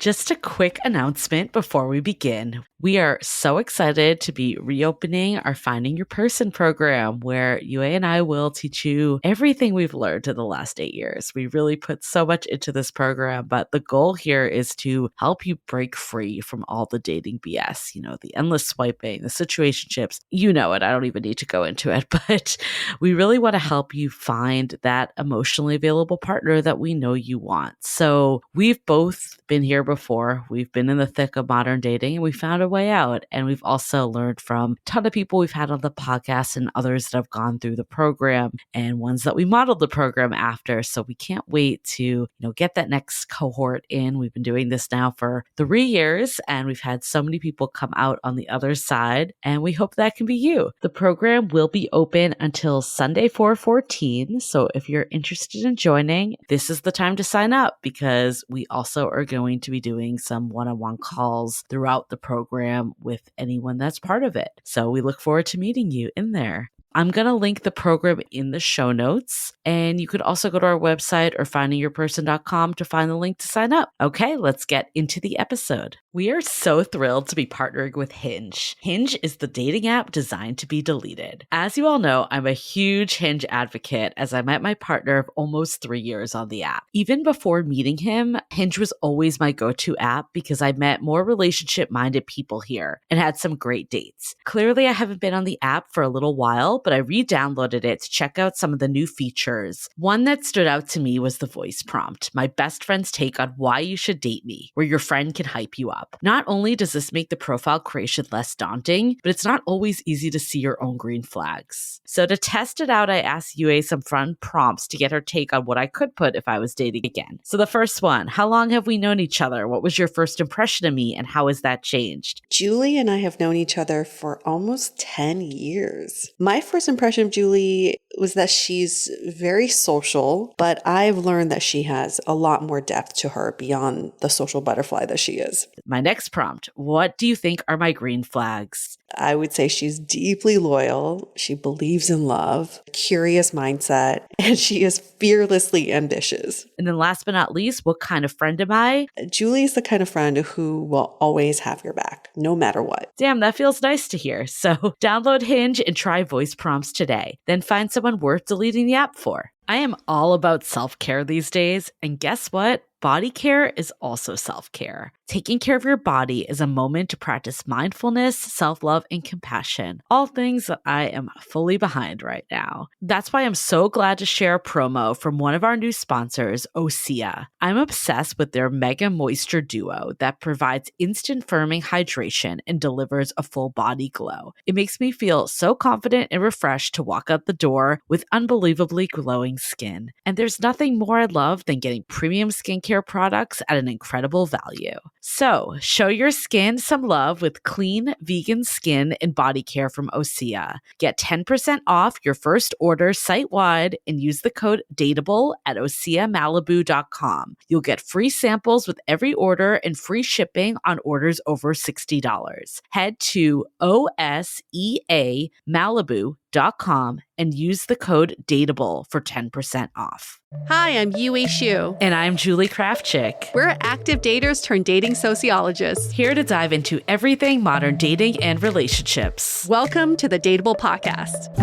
Just a quick announcement before we begin. We are so excited to be reopening our Finding Your Person program, where UA and I will teach you everything we've learned in the last 8 years. We really put so much into this program, but the goal here is to help you break free from all the dating BS, the endless swiping, the situationships. You know it. I don't even need to go into it, but we really want to help you find that emotionally available partner that we know you want. So we've both been here before. We've been in the thick of modern dating and we found a way out. And we've also learned from a ton of people we've had on the podcast and others that have gone through the program and ones that we modeled the program after. So we can't wait to, get that next cohort in. We've been doing this now for 3 years and we've had so many people come out on the other side, and we hope that can be you. The program will be open until Sunday 4/14. So if you're interested in joining, this is the time to sign up, because we also are going to be doing some one-on-one calls throughout the program with anyone that's part of it. So we look forward to meeting you in there. I'm going to link the program in the show notes, and you could also go to our website or findingyourperson.com to find the link to sign up. Okay, let's get into the episode. We are so thrilled to be partnering with Hinge. Hinge is the dating app designed to be deleted. As you all know, I'm a huge Hinge advocate, as I met my partner of almost 3 years on the app. Even before meeting him, Hinge was always my go-to app because I met more relationship-minded people here and had some great dates. Clearly, I haven't been on the app for a little while, but I re-downloaded it to check out some of the new features. One that stood out to me was the voice prompt, my best friend's take on why you should date me, where your friend can hype you up. Not only does this make the profile creation less daunting, but it's not always easy to see your own green flags. So to test it out, I asked UA some fun prompts to get her take on what I could put if I was dating again. So the first one, how long have we known each other? What was your first impression of me, and how has that changed? Julie and I have known each other for almost 10 years. My first impression of Julie was that she's very social, but I've learned that she has a lot more depth to her beyond the social butterfly that she is. My next prompt, what do you think are my green flags? I would say she's deeply loyal. She believes in love, curious mindset, and she is fearlessly ambitious. And then last but not least, what kind of friend am I? Julie's the kind of friend who will always have your back, no matter what. Damn, that feels nice to hear. So download Hinge and try voice prompts today. Then find someone worth deleting the app for. I am all about self-care these days, and guess what? Body care is also self-care. Taking care of your body is a moment to practice mindfulness, self-love, and compassion, all things that I am fully behind right now. That's why I'm so glad to share a promo from one of our new sponsors, Osea. I'm obsessed with their Mega Moisture Duo that provides instant firming hydration and delivers a full body glow. It makes me feel so confident and refreshed to walk out the door with unbelievably glowing skin. And there's nothing more I love than getting premium skincare products at an incredible value. So, show your skin some love with clean, vegan skin and body care from Osea. Get 10% off your first order site-wide and use the code DATEABLE at OseaMalibu.com. You'll get free samples with every order and free shipping on orders over $60. Head to OSEAMalibu.com and use the code DATEABLE for 10% off. Hi, I'm Yue Xu. And I'm Julie Krafchick. We're active daters turned dating sociologists. Here to dive into everything modern dating and relationships. Welcome to the Dateable Podcast.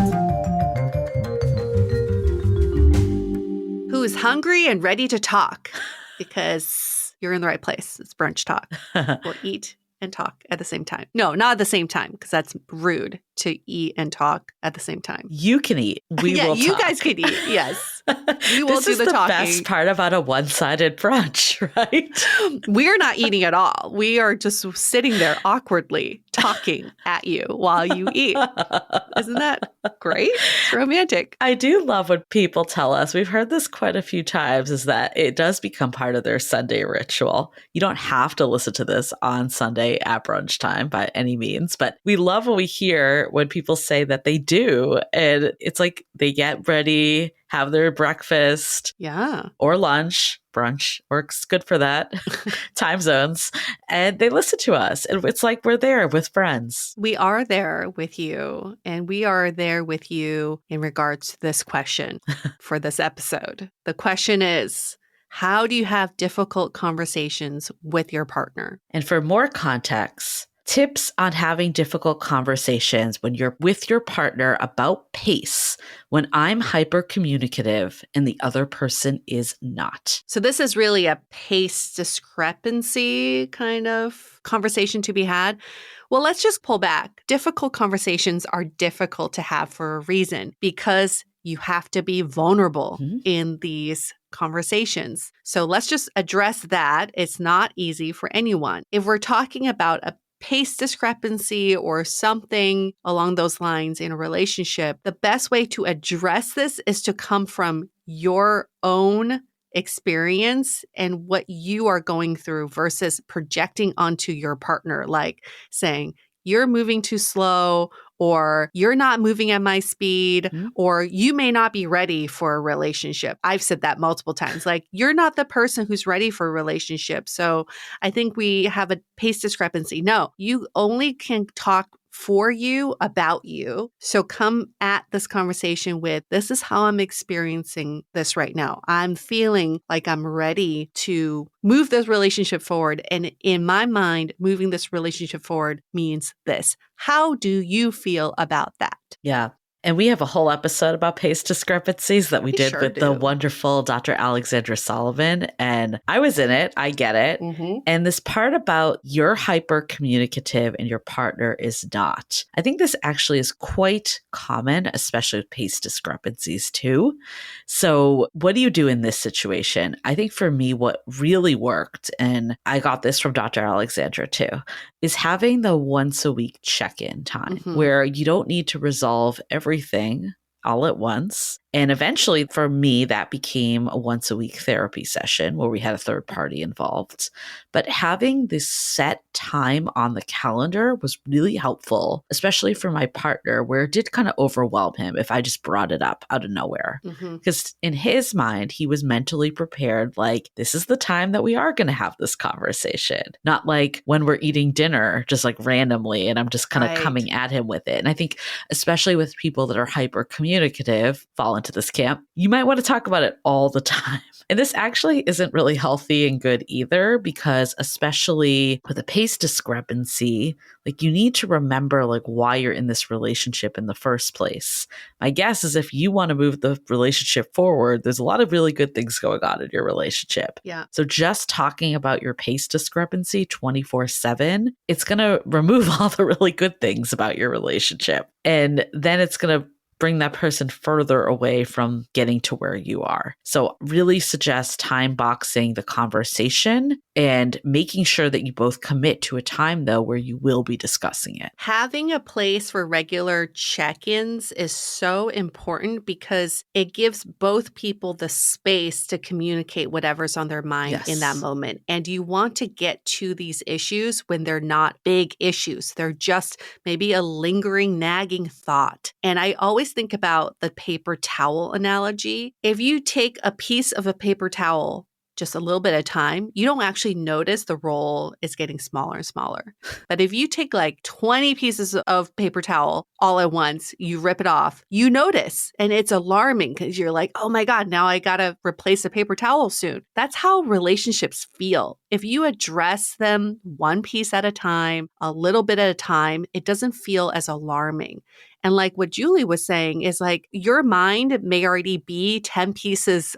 Who's hungry and ready to talk? Because you're in the right place. It's brunch talk. Or eat and talk at the same time. No, not at the same time, because that's rude to eat and talk at the same time. You can eat. We will you talk. guys can eat. Yes. We will do the talking. This is the best part about a one-sided brunch, right? We're not eating at all. We are just sitting there awkwardly talking at you while you eat. Isn't that great? It's romantic. I do love when people tell us, we've heard this quite a few times, is that it does become part of their Sunday ritual. You don't have to listen to this on Sunday at brunch time by any means, but we love when we hear when people say that they do. And it's like they get ready, have their breakfast, or lunch, brunch works good for that, time zones, and they listen to us. And it's like we're there with friends. We are there with you, and we are there with you in regards to this question for this episode. The question is, How do you have difficult conversations with your partner? And for more context, tips on having difficult conversations when you're with your partner about pace when I'm hyper communicative and the other person is not. So this is really a pace discrepancy kind of conversation to be had. Well, let's just pull back. Difficult conversations are difficult to have for a reason because you have to be vulnerable in these conversations. So let's just address that. It's not easy for anyone. If we're talking about a pace discrepancy or something along those lines in a relationship, the best way to address this is to come from your own experience and what you are going through versus projecting onto your partner, like saying, you're moving too slow, or you're not moving at my speed, or you may not be ready for a relationship. I've said that multiple times. Like, you're not the person who's ready for a relationship. So I think we have a pace discrepancy. No, you only can talk for you about you. So come at this conversation with, this is how I'm experiencing this right now. I'm feeling like I'm ready to move this relationship forward. And in my mind, moving this relationship forward means this. How do you feel about that? Yeah. And we have a whole episode about pace discrepancies that we did sure with do. the wonderful Dr. Alexandra Sullivan. And I was in it. I get it. And this part about you're hyper communicative and your partner is not. I think this actually is quite common, especially with pace discrepancies too. So what do you do in this situation? I think for me, what really worked, and I got this from Dr. Alexandra too, is having the once a week check-in time where you don't need to resolve everything all at once. And eventually for me, that became a once a week therapy session where we had a third party involved. But having this set time on the calendar was really helpful, especially for my partner, where it did kind of overwhelm him if I just brought it up out of nowhere. Because in his mind, he was mentally prepared, like, this is the time that we are going to have this conversation. Not like when we're eating dinner, just like randomly, and I'm just kind of coming at him with it. And I think especially with people that are hyper communicative, fall into this camp, you might want to talk about it all the time. And this actually isn't really healthy and good either, because especially with a pace discrepancy, like, you need to remember like why you're in this relationship in the first place. My guess is if you want to move the relationship forward, there's a lot of really good things going on in your relationship. Yeah. So just talking about your pace discrepancy 24/7, it's going to remove all the really good things about your relationship. And then it's going to bring that person further away from getting to where you are. So really suggest time boxing the conversation and making sure that you both commit to a time, though, where you will be discussing it. Having a place for regular check-ins is so important because it gives both people the space to communicate whatever's on their mind in that moment. And you want to get to these issues when they're not big issues. They're just maybe a lingering, nagging thought. And I always think about the paper towel analogy. If you take a piece of a paper towel just a little bit at a time, you don't actually notice the roll is getting smaller and smaller. But if you take like 20 pieces of paper towel all at once, you rip it off, you notice. And it's alarming because you're like, oh my God, now I got to replace the paper towel soon. That's how relationships feel. If you address them one piece at a time, a little bit at a time, it doesn't feel as alarming. And like what Julie was saying is like, your mind may already be 10 pieces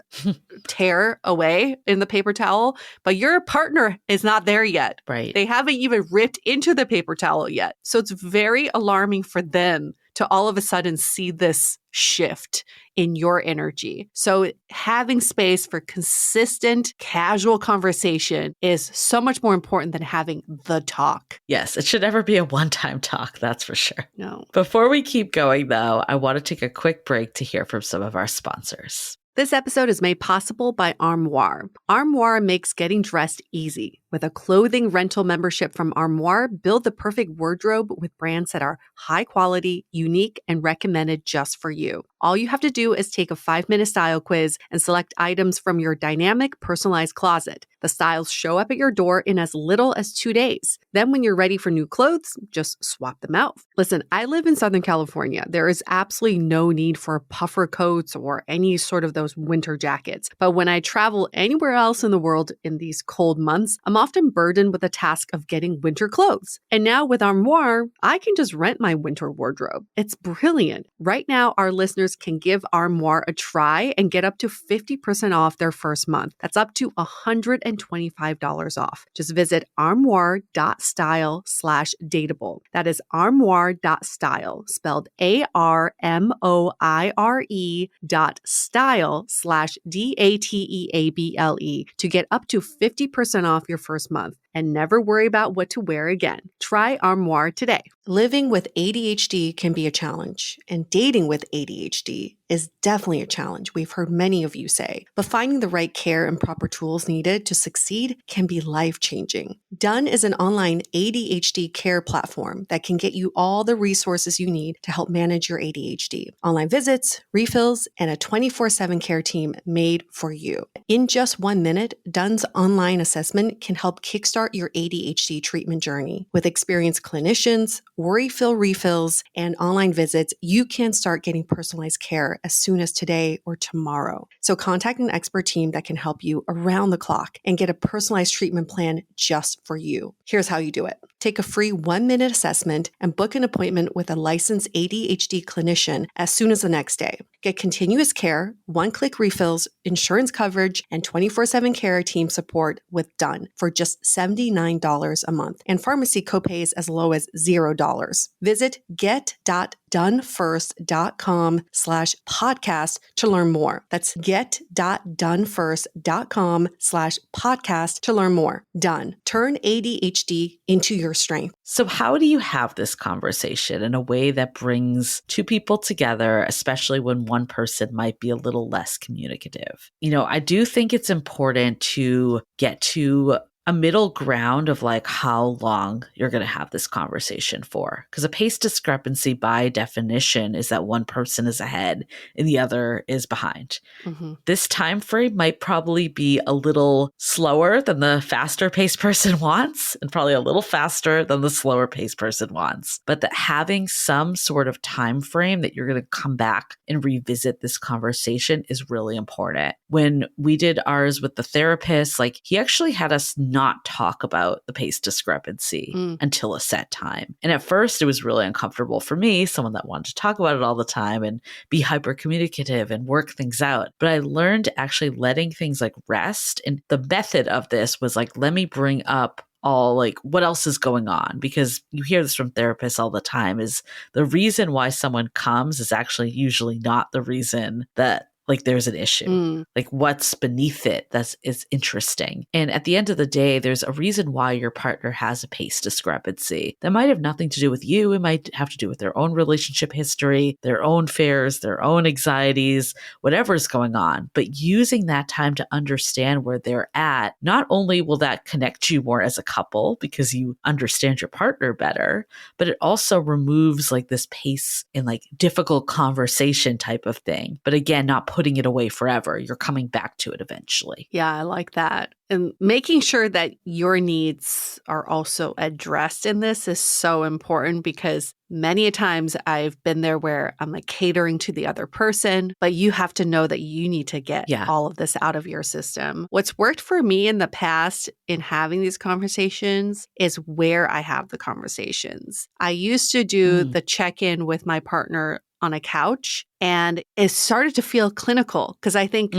tear away in the paper towel, but your partner is not there yet. Right. They haven't even ripped into the paper towel yet. So it's very alarming for them to all of a sudden see this shift in your energy. So having space for consistent, casual conversation is so much more important than having the talk. Yes, it should never be a one-time talk, that's for sure. No. Before we keep going, though, I want to take a quick break to hear from some of our sponsors. This episode is made possible by Armoire. Armoire makes getting dressed easy. With a clothing rental membership from Armoire, build the perfect wardrobe with brands that are high quality, unique, and recommended just for you. All you have to do is take a 5-minute style quiz and select items from your dynamic, personalized closet. The styles show up at your door in as little as 2 days. Then when you're ready for new clothes, just swap them out. Listen, I live in Southern California. There is absolutely no need for puffer coats or any sort of those winter jackets. But when I travel anywhere else in the world in these cold months, I'm often burdened with the task of getting winter clothes. And now with Armoire, I can just rent my winter wardrobe. It's brilliant. Right now, our listeners can give Armoire a try and get up to 50% off their first month. That's up to $125 off. Just visit armoire.style/dateable. That is armoire.style, spelled ARMOIRE.style/DATEABLE to get up to 50% off your first month and never worry about what to wear again. Try Armoire today. Living with ADHD can be a challenge, and dating with ADHD is definitely a challenge, we've heard many of you say. But finding the right care and proper tools needed to succeed can be life-changing. Done is an online ADHD care platform that can get you all the resources you need to help manage your ADHD. Online visits, refills, and a 24/7 care team made for you. In just 1 minute, Done's online assessment can help kickstart your ADHD treatment journey. With experienced clinicians, worry-fill refills, and online visits, you can start getting personalized care as soon as today or tomorrow. So contact an expert team that can help you around the clock and get a personalized treatment plan just for you. Here's how you do it. Take a free 1-minute assessment and book an appointment with a licensed ADHD clinician as soon as the next day. Get continuous care, one-click refills, insurance coverage, and 24/7 care team support with Done for just $79 a month, and pharmacy copays as low as $0. Visit get.donefirst.com/podcast to learn more. That's get.donefirst.com/podcast to learn more. Done. Turn ADHD into your strength. So how do you have this conversation in a way that brings two people together, especially when one person might be a little less communicative? I do think it's important to get to a middle ground of like how long you're going to have this conversation for. Because a pace discrepancy by definition is that one person is ahead and the other is behind. Mm-hmm. This time frame might probably be a little slower than the faster paced person wants, and probably a little faster than the slower paced person wants. But that having some sort of time frame that you're going to come back and revisit this conversation is really important. When we did ours with the therapist, like he actually had us not talk about the pace discrepancy until a set time. And at first it was really uncomfortable for me, someone that wanted to talk about it all the time and be hyper-communicative and work things out. But I learned actually letting things like rest. And the method of this was like, let me bring up all like what else is going on, because you hear this from therapists all the time, is the reason why someone comes is actually usually not the reason that like there's an issue, like what's beneath it is interesting. And at the end of the day, there's a reason why your partner has a pace discrepancy that might have nothing to do with you. It might have to do with their own relationship history, their own fears, their own anxieties, whatever's going on. But using that time to understand where they're at, not only will that connect you more as a couple because you understand your partner better, but it also removes like this pace and like difficult conversation type of thing. But again, not putting it away forever. You're coming back to it eventually. Yeah, I like that. And making sure that your needs are also addressed in this is so important, because many a times I've been there where I'm like catering to the other person, but you have to know that you need to get all of this out of your system. What's worked for me in the past in having these conversations is where I have the conversations. I used to do the check-in with my partner on a couch, and it started to feel clinical because I think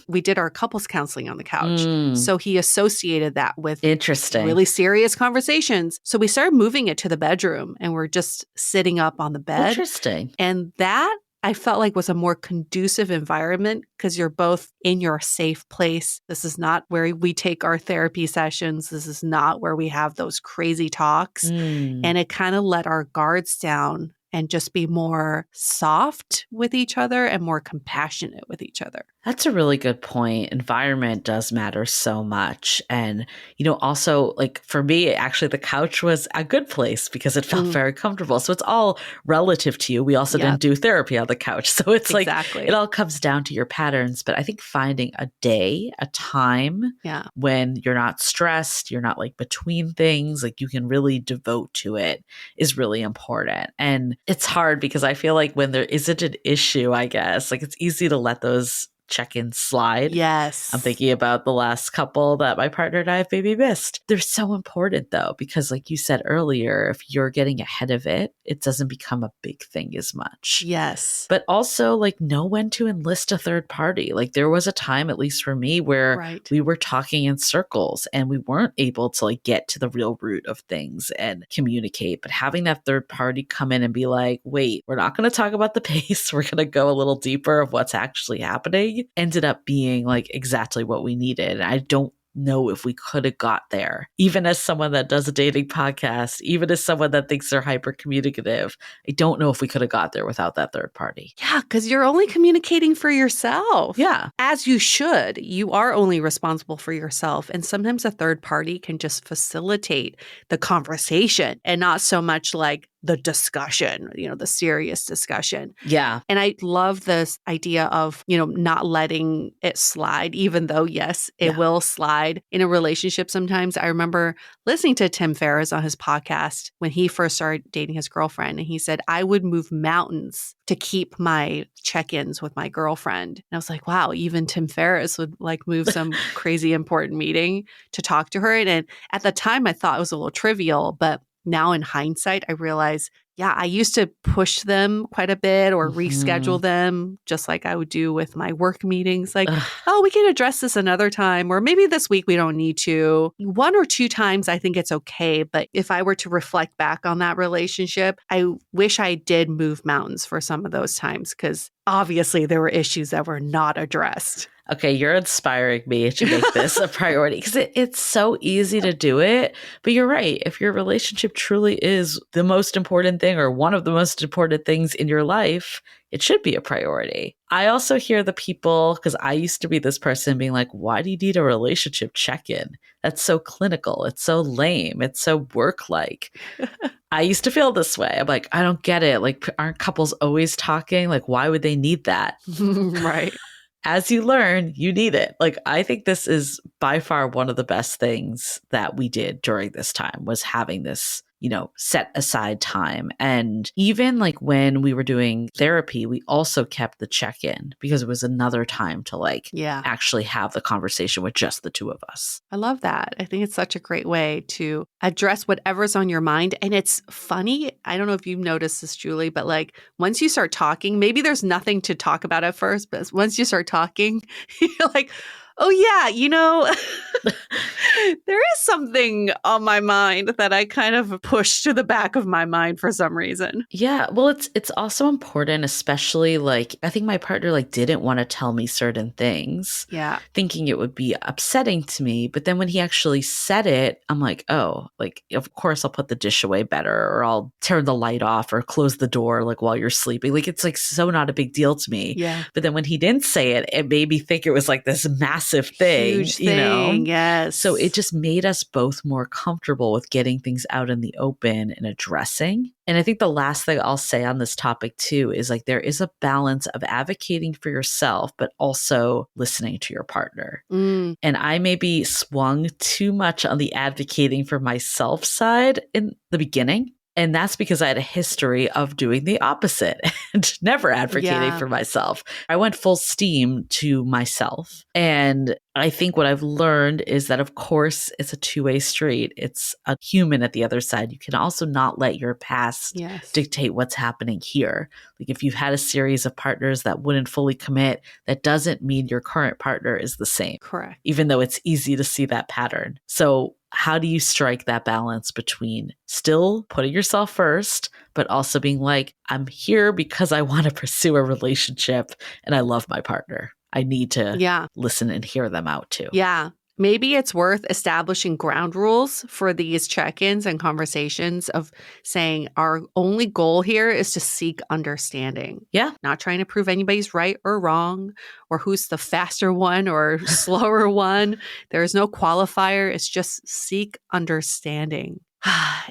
we did our couples counseling on the couch. So he associated that with really serious conversations. So we started moving it to the bedroom, and we're just sitting up on the bed. Interesting. And that I felt like was a more conducive environment because you're both in your safe place. This is not where we take our therapy sessions. This is not where we have those crazy talks. And it kind of let our guards down and just be more soft with each other and more compassionate with each other. That's a really good point. Environment does matter so much. And, also like for me, actually the couch was a good place because it felt very comfortable. So it's all relative to you. We also didn't do therapy on the couch. So it's like, it all comes down to your patterns. But I think finding a day, a time when you're not stressed, you're not like between things, like you can really devote to it is really important. And it's hard because I feel like when there isn't an issue, I guess, like it's easy to let those check-ins slide. Yes. I'm thinking about the last couple that my partner and I have maybe missed. They're so important though, because like you said earlier, if you're getting ahead of it, it doesn't become a big thing as much. Yes. But also like know when to enlist a third party. Like there was a time, at least for me, where we were talking in circles and we weren't able to like get to the real root of things and communicate. But having that third party come in and be like, wait, we're not going to talk about the pace. We're going to go a little deeper of what's actually happening, ended up being like exactly what we needed. I don't know if we could have got there. Even as someone that does a dating podcast, even as someone that thinks they're hyper communicative, I don't know if we could have got there without that third party. Yeah, because you're only communicating for yourself. Yeah. As you should. You are only responsible for yourself. And sometimes a third party can just facilitate the conversation and not so much like the discussion, the serious discussion. Yeah. And I love this idea of, not letting it slide, even though, yes, it will slide in a relationship sometimes. I remember listening to Tim Ferriss on his podcast when he first started dating his girlfriend. And he said, I would move mountains to keep my check-ins with my girlfriend. And I was like, wow, even Tim Ferriss would like move some crazy important meeting to talk to her. And at the time, I thought it was a little trivial, but now in hindsight, I realize, I used to push them quite a bit or reschedule them just like I would do with my work meetings. Like, we can address this another time, or maybe this week we don't need to. 1 or 2 times, I think it's okay. But if I were to reflect back on that relationship, I wish I did move mountains for some of those times because obviously there were issues that were not addressed. Okay, you're inspiring me to make this a priority because it's so easy to do it. But you're right. If your relationship truly is the most important thing or one of the most important things in your life, it should be a priority. I also hear the people, because I used to be this person being like, why do you need a relationship check-in? That's so clinical. It's so lame. It's so work-like. I used to feel this way. I'm like, I don't get it. Like, aren't couples always talking? Like, why would they need that? Right. As you learn, you need it. Like, I think this is by far one of the best things that we did during this time was having this, set aside time. And even like when we were doing therapy, we also kept the check-in because it was another time to actually have the conversation with just the two of us. I love that. I think it's such a great way to address whatever's on your mind. And it's funny. I don't know if you've noticed this, Julie, but like once you start talking, maybe there's nothing to talk about at first, but once you start talking, you're like, oh, yeah, there is something on my mind that I kind of pushed to the back of my mind for some reason. Yeah. Well, it's also important, especially like I think my partner didn't want to tell me certain things. Yeah. Thinking it would be upsetting to me. But then when he actually said it, I'm like, oh, like, of course I'll put the dish away better or I'll turn the light off or close the door while you're sleeping. Like, it's so not a big deal to me. Yeah. But then when he didn't say it, it made me think it was like this massive thing, huge thing, yes. So it just made us both more comfortable with getting things out in the open and addressing. And I think the last thing I'll say on this topic too is there is a balance of advocating for yourself, but also listening to your partner. And I maybe swung too much on the advocating for myself side in the beginning. And that's because I had a history of doing the opposite and never advocating for myself. I went full steam to myself. And I think what I've learned is that, of course, it's a two-way street. It's a human at the other side. You can also not let your past dictate what's happening here. Like if you've had a series of partners that wouldn't fully commit, that doesn't mean your current partner is the same. Correct. Even though it's easy to see that pattern. So how do you strike that balance between still putting yourself first, but also being like, I'm here because I want to pursue a relationship and I love my partner. I need to listen and hear them out too. Yeah. Maybe it's worth establishing ground rules for these check-ins and conversations of saying our only goal here is to seek understanding. Yeah. Not trying to prove anybody's right or wrong or who's the faster one or slower one. There is no qualifier. It's just seek understanding.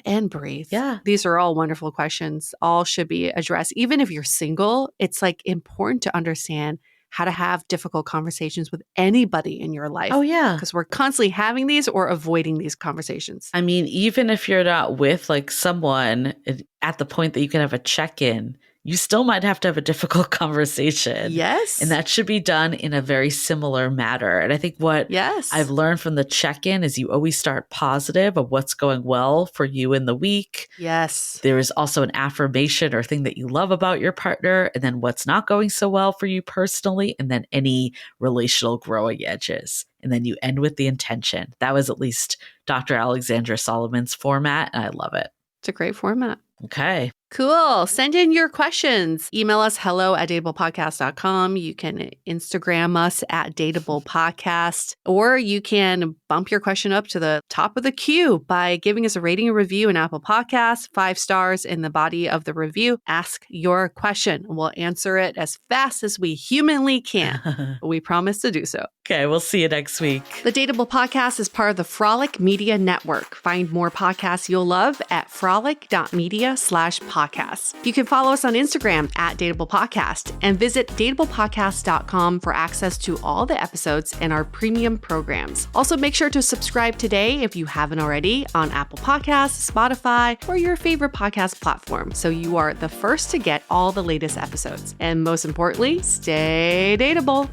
And breathe. Yeah. These are all wonderful questions. All should be addressed. Even if you're single, it's like important to understand how to have difficult conversations with anybody in your life. Oh, yeah. Because we're constantly having these or avoiding these conversations. I mean, even if you're not with like someone at the point that you can have a check-in, you still might have to have a difficult conversation. Yes. And that should be done in a very similar manner. And I think what I've learned from the check-in is you always start positive of what's going well for you in the week. Yes. There is also an affirmation or thing that you love about your partner, and then what's not going so well for you personally, and then any relational growing edges. And then you end with the intention. That was at least Dr. Alexandra Solomon's format, and I love it. It's a great format. Okay. Cool. Send in your questions. Email us hello@dateablepodcast.com. You can Instagram us at dateablepodcast, or you can bump your question up to the top of the queue by giving us a rating and review in Apple Podcasts, 5 stars in the body of the review. Ask your question. We'll answer it as fast as we humanly can. We promise to do so. Okay, we'll see you next week. The Dateable Podcast is part of the Frolic Media Network. Find more podcasts you'll love at frolic.media/podcasts. You can follow us on Instagram at Dateable Podcast and visit dateablepodcast.com for access to all the episodes and our premium programs. Also, make sure to subscribe today if you haven't already on Apple Podcasts, Spotify, or your favorite podcast platform so you are the first to get all the latest episodes. And most importantly, stay dateable.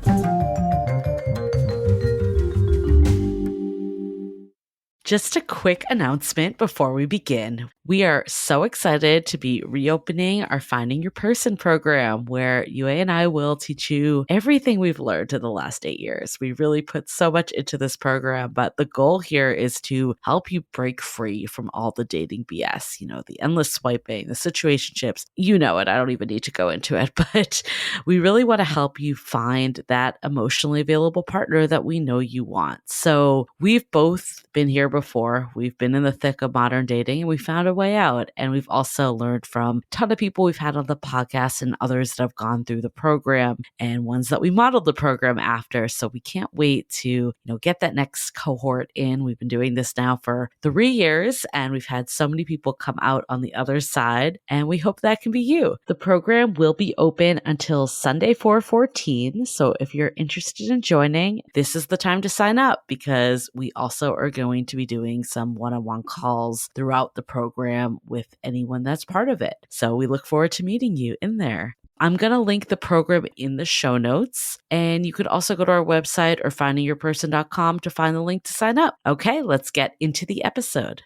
Just a quick announcement before we begin. We are so excited to be reopening our Finding Your Person program, where UA and I will teach you everything we've learned in the last 8 years. We really put so much into this program, but the goal here is to help you break free from all the dating BS, the endless swiping, the situationships. You know it. I don't even need to go into it, but we really want to help you find that emotionally available partner that we know you want. So we've both been here before. We've been in the thick of modern dating, and we found a way out. And we've also learned from a ton of people we've had on the podcast and others that have gone through the program and ones that we modeled the program after. So we can't wait to, get that next cohort in. We've been doing this now for 3 years, and we've had so many people come out on the other side, and we hope that can be you. The program will be open until Sunday 4/14. So if you're interested in joining, this is the time to sign up, because we also are going to be doing some one-on-one calls throughout the program with anyone that's part of it. So we look forward to meeting you in there. I'm going to link the program in the show notes, and you could also go to our website or findingyourperson.com to find the link to sign up. Okay, let's get into the episode.